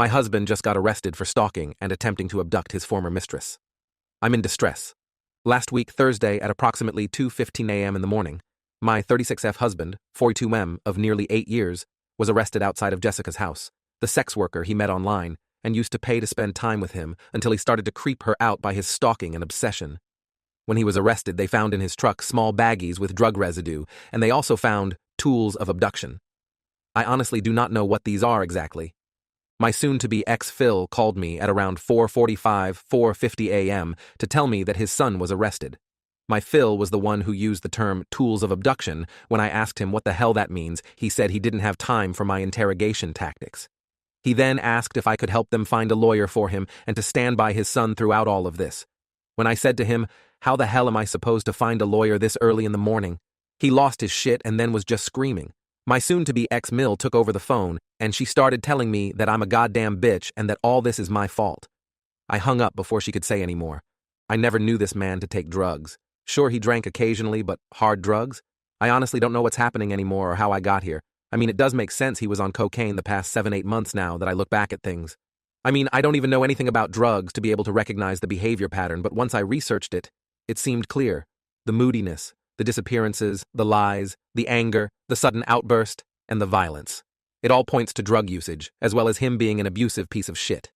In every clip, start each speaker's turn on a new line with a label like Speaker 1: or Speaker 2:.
Speaker 1: My husband just got arrested for stalking and attempting to abduct his former mistress. I'm in distress. Last week, Thursday, at approximately 2:15 a.m. in the morning, my 36F husband, 42M, of nearly 8 years, was arrested outside of Jessica's house, the sex worker he met online, and used to pay to spend time with him until he started to creep her out by his stalking and obsession. When he was arrested, they found in his truck small baggies with drug residue, and they also found tools of abduction. I honestly do not know what these are exactly. My soon-to-be ex-Phil called me at around 4:45, 4:50 a.m. to tell me that his son was arrested. My Phil was the one who used the term tools of abduction. When I asked him what the hell that means, he said he didn't have time for my interrogation tactics. He then asked if I could help them find a lawyer for him and to stand by his son throughout all of this. When I said to him, "How the hell am I supposed to find a lawyer this early in the morning?" he lost his shit and then was just screaming. My soon-to-be ex-Mill took over the phone, and she started telling me that I'm a goddamn bitch and that all this is my fault. I hung up before she could say any more. I never knew this man to take drugs. Sure, he drank occasionally, but hard drugs? I honestly don't know what's happening anymore or how I got here. I mean, it does make sense he was on cocaine the past 7-8 months now that I look back at things. I mean, I don't even know anything about drugs to be able to recognize the behavior pattern, but once I researched it, it seemed clear. The moodiness, the disappearances, the lies, the anger, the sudden outburst, and the violence. It all points to drug usage, as well as him being an abusive piece of shit.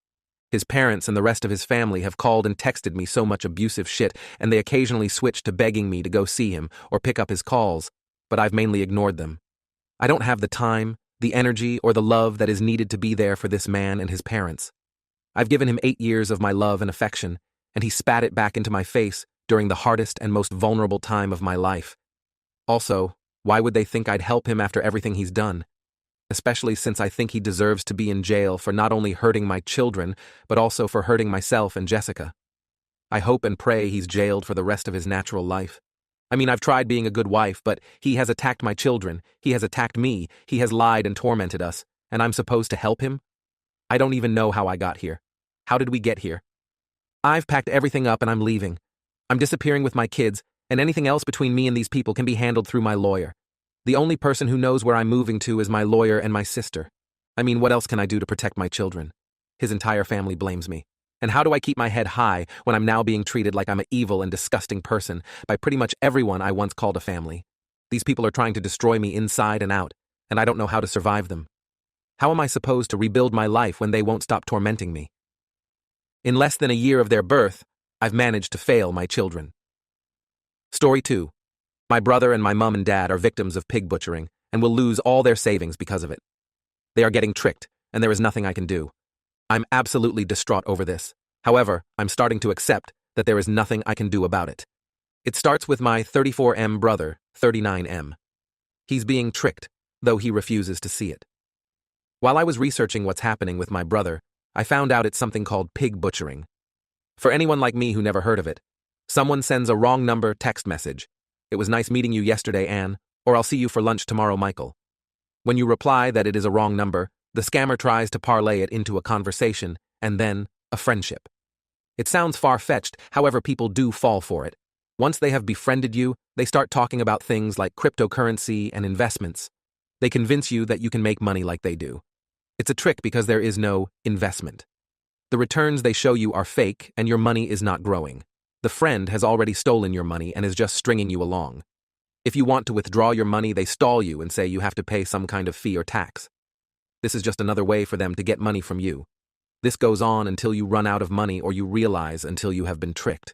Speaker 1: His parents and the rest of his family have called and texted me so much abusive shit, and they occasionally switch to begging me to go see him or pick up his calls, but I've mainly ignored them. I don't have the time, the energy, or the love that is needed to be there for this man and his parents. I've given him 8 years of my love and affection, and he spat it back into my face during the hardest and most vulnerable time of my life. Also, why would they think I'd help him after everything he's done? Especially since I think he deserves to be in jail for not only hurting my children, but also for hurting myself and Jessica. I hope and pray he's jailed for the rest of his natural life. I mean, I've tried being a good wife, but he has attacked my children, he has attacked me, he has lied and tormented us, and I'm supposed to help him? I don't even know how I got here. How did we get here? I've packed everything up and I'm leaving. I'm disappearing with my kids, and anything else between me and these people can be handled through my lawyer. The only person who knows where I'm moving to is my lawyer and my sister. I mean, what else can I do to protect my children? His entire family blames me. And how do I keep my head high when I'm now being treated like I'm an evil and disgusting person by pretty much everyone I once called a family? These people are trying to destroy me inside and out, and I don't know how to survive them. How am I supposed to rebuild my life when they won't stop tormenting me? In less than a year of their birth, I've managed to fail my children. Story 2. My brother and my mom and dad are victims of pig butchering and will lose all their savings because of it. They are getting tricked, and there is nothing I can do. I'm absolutely distraught over this. However, I'm starting to accept that there is nothing I can do about it. It starts with my 34M brother, 39M. He's being tricked, though he refuses to see it. While I was researching what's happening with my brother, I found out it's something called pig butchering. For anyone like me who never heard of it, someone sends a wrong number text message. "It was nice meeting you yesterday, Anne," or "I'll see you for lunch tomorrow, Michael." When you reply that it is a wrong number, the scammer tries to parlay it into a conversation and then a friendship. It sounds far-fetched, however people do fall for it. Once they have befriended you, they start talking about things like cryptocurrency and investments. They convince you that you can make money like they do. It's a trick because there is no investment. The returns they show you are fake and your money is not growing. The friend has already stolen your money and is just stringing you along. If you want to withdraw your money, they stall you and say you have to pay some kind of fee or tax. This is just another way for them to get money from you. This goes on until you run out of money or you realize until you have been tricked.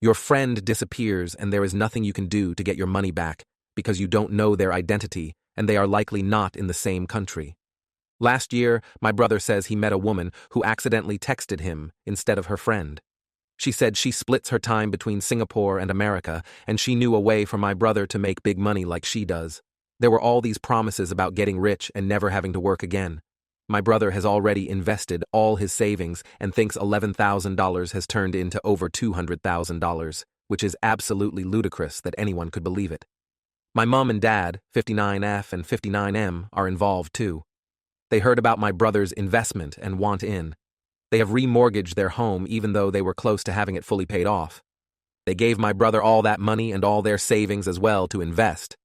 Speaker 1: Your friend disappears and there is nothing you can do to get your money back because you don't know their identity and they are likely not in the same country. Last year, my brother says he met a woman who accidentally texted him instead of her friend. She said she splits her time between Singapore and America, and she knew a way for my brother to make big money like she does. There were all these promises about getting rich and never having to work again. My brother has already invested all his savings and thinks $11,000 has turned into over $200,000, which is absolutely ludicrous that anyone could believe it. My mom and dad, 59F and 59M, are involved too. They heard about my brother's investment and want in. They have remortgaged their home even though they were close to having it fully paid off. They gave my brother all that money and all their savings as well to invest.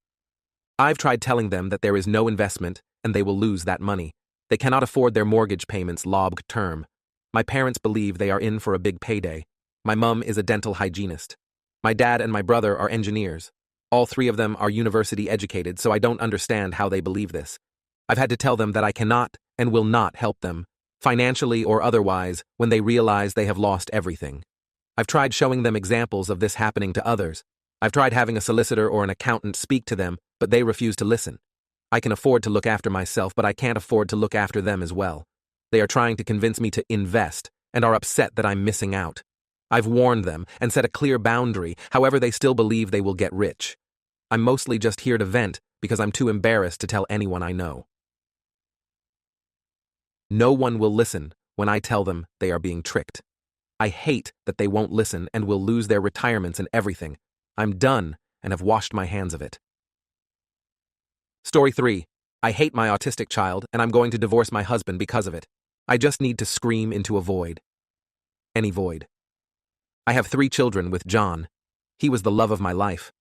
Speaker 1: I've tried telling them that there is no investment and they will lose that money. They cannot afford their mortgage payments long term. My parents believe they are in for a big payday. My mum is a dental hygienist. My dad and my brother are engineers. All three of them are university educated, so I don't understand how they believe this. I've had to tell them that I cannot and will not help them, financially or otherwise, when they realize they have lost everything. I've tried showing them examples of this happening to others. I've tried having a solicitor or an accountant speak to them, but they refuse to listen. I can afford to look after myself, but I can't afford to look after them as well. They are trying to convince me to invest and are upset that I'm missing out. I've warned them and set a clear boundary, however they still believe they will get rich. I'm mostly just here to vent because I'm too embarrassed to tell anyone I know. No one will listen when I tell them they are being tricked. I hate that they won't listen and will lose their retirements and everything. I'm done and have washed my hands of it. Story 3. I hate my autistic child and I'm going to divorce my husband because of it. I just need to scream into a void. Any void. I have 3 children with John. He was the love of my life.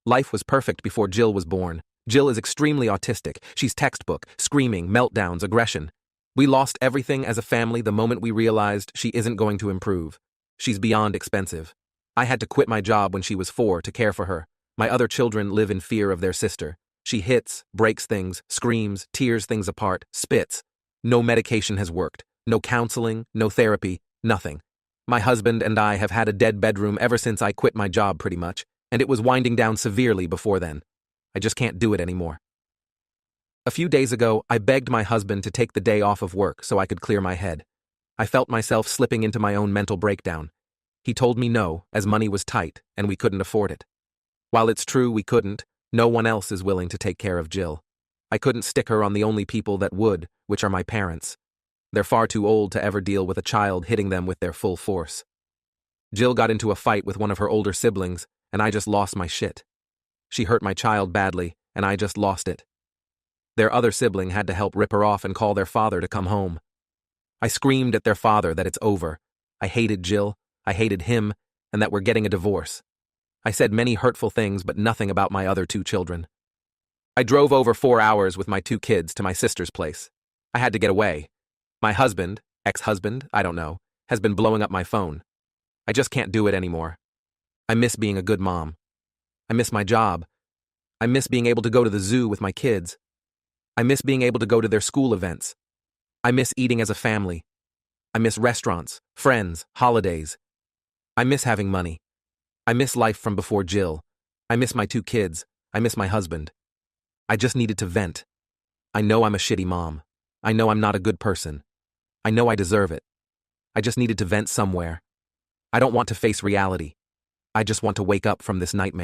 Speaker 1: Life was perfect before Jill was born. Jill is extremely autistic. She's textbook, screaming, meltdowns, aggression. We lost everything as a family the moment we realized she isn't going to improve. She's beyond expensive. I had to quit my job when she was 4 to care for her. My other children live in fear of their sister. She hits, breaks things, screams, tears things apart, spits. No medication has worked. No counseling, no therapy, nothing. My husband and I have had a dead bedroom ever since I quit my job pretty much, and it was winding down severely before then. I just can't do it anymore. A few days ago, I begged my husband to take the day off of work so I could clear my head. I felt myself slipping into my own mental breakdown. He told me no, as money was tight and we couldn't afford it. While it's true we couldn't, no one else is willing to take care of Jill. I couldn't stick her on the only people that would, which are my parents. They're far too old to ever deal with a child hitting them with their full force. Jill got into a fight with one of her older siblings, and I just lost my shit. She hurt my child badly, and I just lost it. Their other sibling had to help rip her off and call their father to come home. I screamed at their father that it's over. I hated Jill, I hated him, and that we're getting a divorce. I said many hurtful things, but nothing about my other 2 children. I drove over 4 hours with my 2 kids to my sister's place. I had to get away. My husband, ex-husband, I don't know, has been blowing up my phone. I just can't do it anymore. I miss being a good mom. I miss my job. I miss being able to go to the zoo with my kids. I miss being able to go to their school events. I miss eating as a family. I miss restaurants, friends, holidays. I miss having money. I miss life from before Jill. I miss my 2 kids. I miss my husband. I just needed to vent. I know I'm a shitty mom. I know I'm not a good person. I know I deserve it. I just needed to vent somewhere. I don't want to face reality. I just want to wake up from this nightmare.